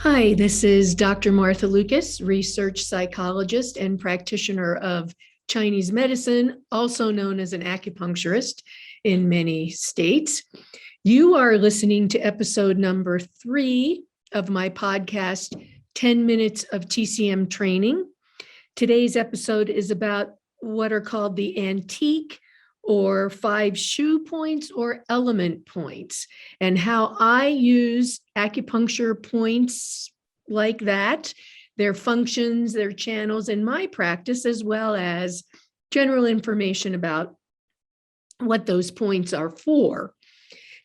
Hi, this is Dr. Martha Lucas, research psychologist and practitioner of Chinese medicine, also known as an acupuncturist in many states. You are listening to episode number 3 of my podcast, 10 Minutes of TCM Training. Today's episode is about what are called the antique or 5 shoe points or element points, and how I use acupuncture points like that, their functions, their channels in my practice, as well as general information about what those points are for.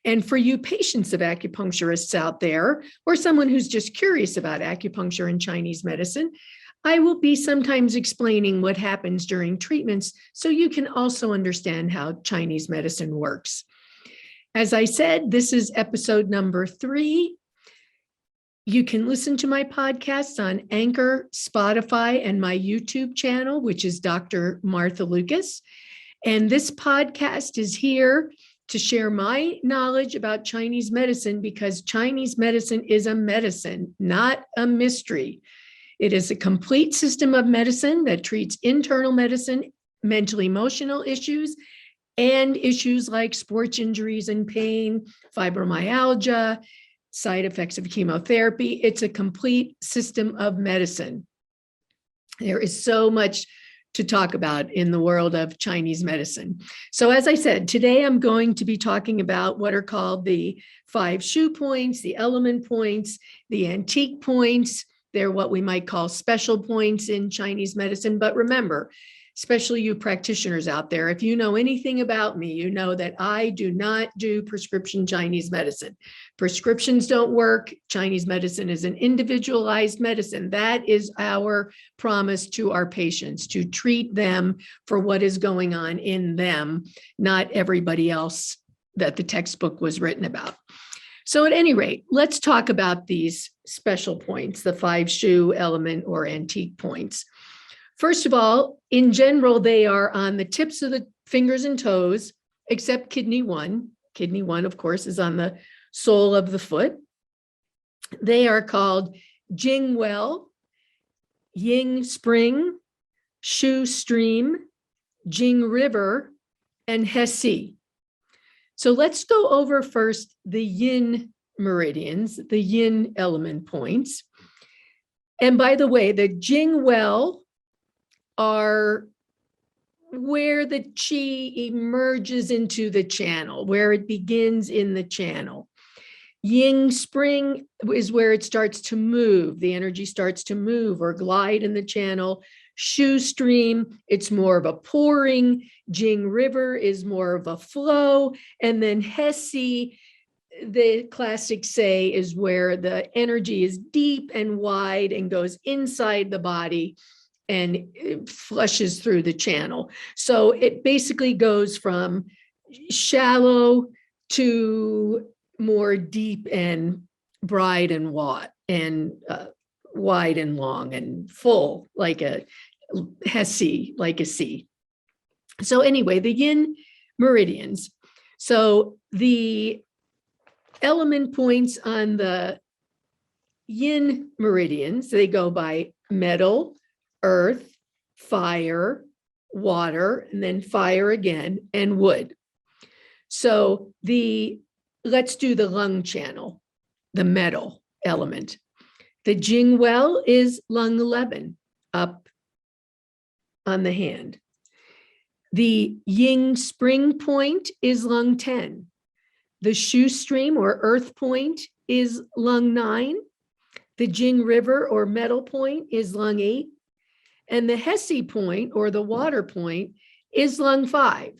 And for you patients of acupuncturists out there, or someone who's just curious about acupuncture and Chinese medicine, I will be sometimes explaining what happens during treatments so you can also understand how Chinese medicine works. As I said, this is episode number 3. You can listen to my podcasts on Anchor, Spotify, and my YouTube channel, which is Dr. Martha Lucas. And this podcast is here to share my knowledge about Chinese medicine because Chinese medicine is a medicine, not a mystery. It is a complete system of medicine that treats internal medicine, mental, emotional issues, and issues like sports injuries and pain, fibromyalgia, side effects of chemotherapy. It's a complete system of medicine. There is so much to talk about in the world of Chinese medicine. So as I said, today I'm going to be talking about what are called the 5 shoe points, the element points, the antique points. They're what we might call special points in Chinese medicine. But remember, especially you practitioners out there, if you know anything about me, you know that I do not do prescription Chinese medicine. Prescriptions don't work. Chinese medicine is an individualized medicine. That is our promise to our patients, to treat them for what is going on in them, not everybody else that the textbook was written about. So at any rate, let's talk about these special points, the 5 shoe, element, or antique points. First of all, in general, they are on the tips of the fingers and toes, except kidney 1. Kidney 1, of course, is on the sole of the foot. They are called Jing Well, Ying Spring, Shu Stream, Jing River, and He. So let's go over first the yin meridians, the yin element points. And by the way, the Jing Well are where the qi emerges into the channel, where it begins in the channel. Ying Spring is where it starts to move. The energy starts to move or glide in the channel. Shu Stream, it's more of a pouring. Jing River is more of a flow. And then He, the classics say, is where the energy is deep and wide and goes inside the body and it flushes through the channel. So it basically goes from shallow to more deep and bright and wide and long and full, like a He, like a sea. So anyway, the yin meridians. So the element points on the yin meridians, they go by metal, earth, fire, water, and then fire again, and wood. So let's do the lung channel, the metal element. The Jing Well is lung 11, up on the hand. The Ying Spring point is lung 10. The Shu Stream or earth point is lung 9. The Jing River or metal point is lung 8. And the He point or the water point is lung 5.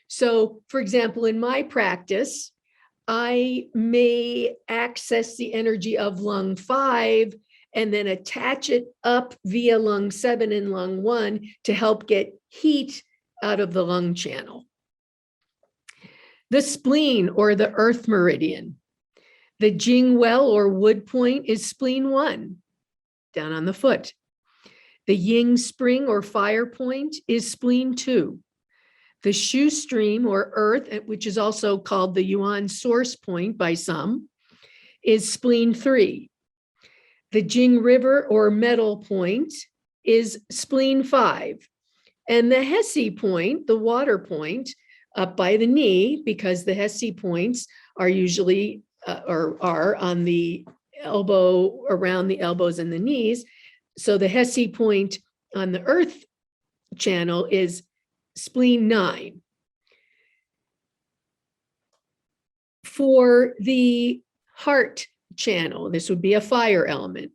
So for example, in my practice, I may access the energy of lung 5 and then attach it up via lung 7 and lung 1 to help get heat out of the lung channel. The spleen or the earth meridian. The Jing Well or wood point is spleen 1, down on the foot. The Ying Spring or fire point is spleen 2. The Shu Stream or earth, which is also called the Yuan source point by some, is spleen 3. The Jing River or metal point is spleen 5. And the Hesse point, the water point, up by the knee, because the Hesse points are usually or are on the elbow, around the elbows and the knees. So the Hesse point on the earth channel is spleen 9. For the heart channel, this would be a fire element.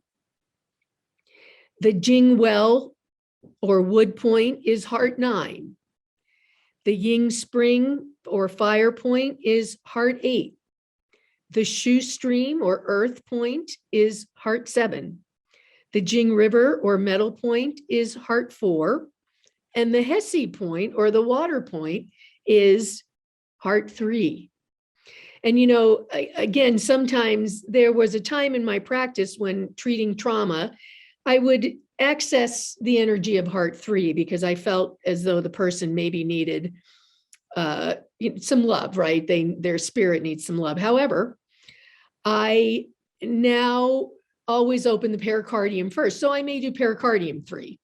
The Jing well or wood point is heart 9. The Ying spring or fire point is heart 8. The Shu stream or earth point is heart 7. The Jing River or metal point is heart 4. And the Hesse point or the water point is heart 3. And, you know, again, sometimes there was a time in my practice when treating trauma, I would access the energy of heart 3 because I felt as though the person maybe needed some love, right? Their spirit needs some love. However, I now always open the pericardium first. So I may do pericardium 3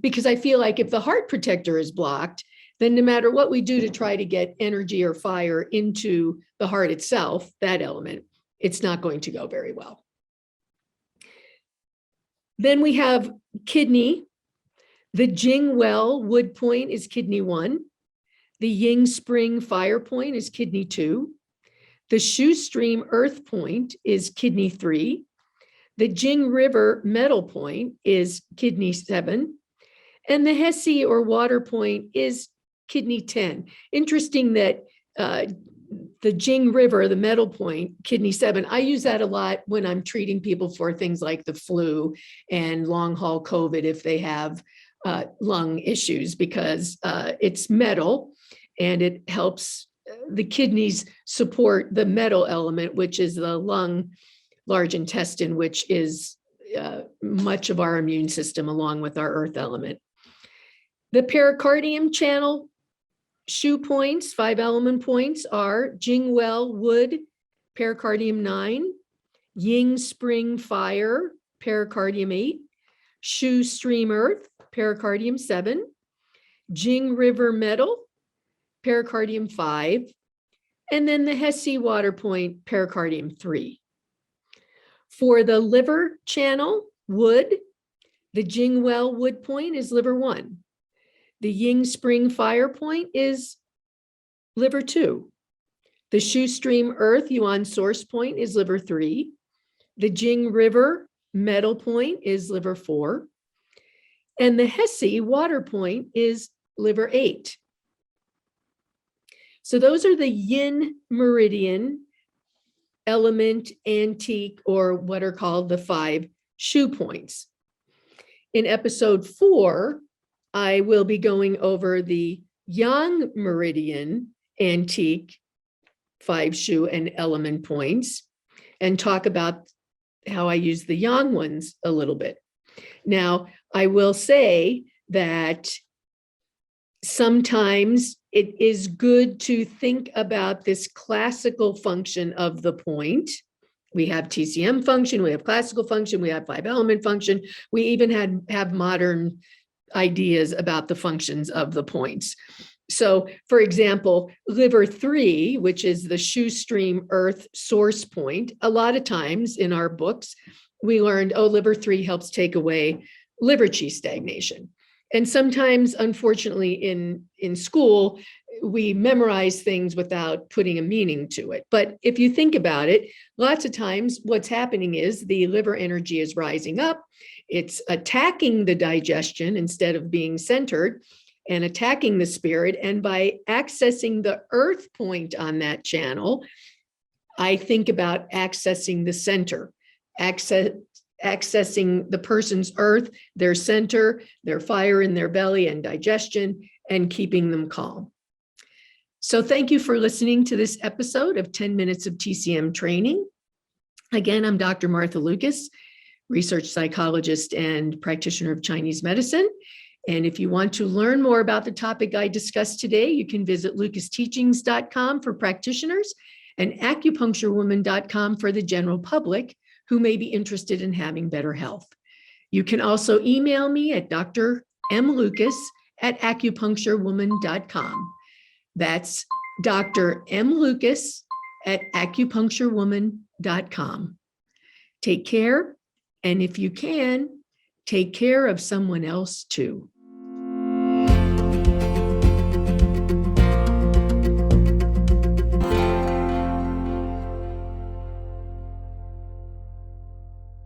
because I feel like if the heart protector is blocked, then no matter what we do to try to get energy or fire into the heart itself, that element, it's not going to go very well. Then we have kidney. The Jing well wood point is kidney 1. The Ying spring fire point is kidney 2. The Shu stream earth point is kidney 3. The Jing River metal point is kidney 7. And the Hesse or water point is kidney 10. Interesting that the Jing River, the metal point, kidney 7, I use that a lot when I'm treating people for things like the flu and long haul COVID if they have lung issues, because it's metal and it helps the kidneys support the metal element, which is the lung, large intestine, which is much of our immune system along with our earth element. The pericardium channel Shu points, 5 element points are Jing well wood, pericardium 9, Ying spring fire, pericardium 8, Shu stream earth, pericardium 7, Jing river metal, pericardium 5, and then the Hesse water point, pericardium 3. For the liver channel, wood, the Jing well wood point is liver 1. The Ying spring fire point is liver 2. The Shu stream earth yuan source point is liver 3. The Jing river metal point is liver 4. And the Hesse water point is liver 8. So those are the yin meridian element, antique, or what are called the 5 Shu points. In episode 4, I will be going over the yang meridian, antique, 5 Shu and element points, and talk about how I use the yang ones a little bit. Now, I will say that sometimes it is good to think about this classical function of the point. We have TCM function, we have classical function, we have 5 element function. We even have modern ideas about the functions of the points. So, for example, liver 3, which is the Shu stream earth source point, a lot of times in our books, we learned, oh, liver 3 helps take away liver qi stagnation. And sometimes, unfortunately, in school, we memorize things without putting a meaning to it. But if you think about it, lots of times what's happening is the liver energy is rising up. It's attacking the digestion instead of being centered and attacking the spirit. And by accessing the earth point on that channel, I think about accessing the center, accessing the person's earth, their center, their fire in their belly and digestion, and keeping them calm. So thank you for listening to this episode of 10 Minutes of TCM Training. Again, I'm Dr. Martha Lucas, research psychologist and practitioner of Chinese medicine. And if you want to learn more about the topic I discussed today, you can visit lucasteachings.com for practitioners and acupuncturewoman.com for the general public who may be interested in having better health. You can also email me at drmlucas@acupuncturewoman.com. That's Dr. M. Lucas at acupuncturewoman.com. Take care, and if you can, take care of someone else too.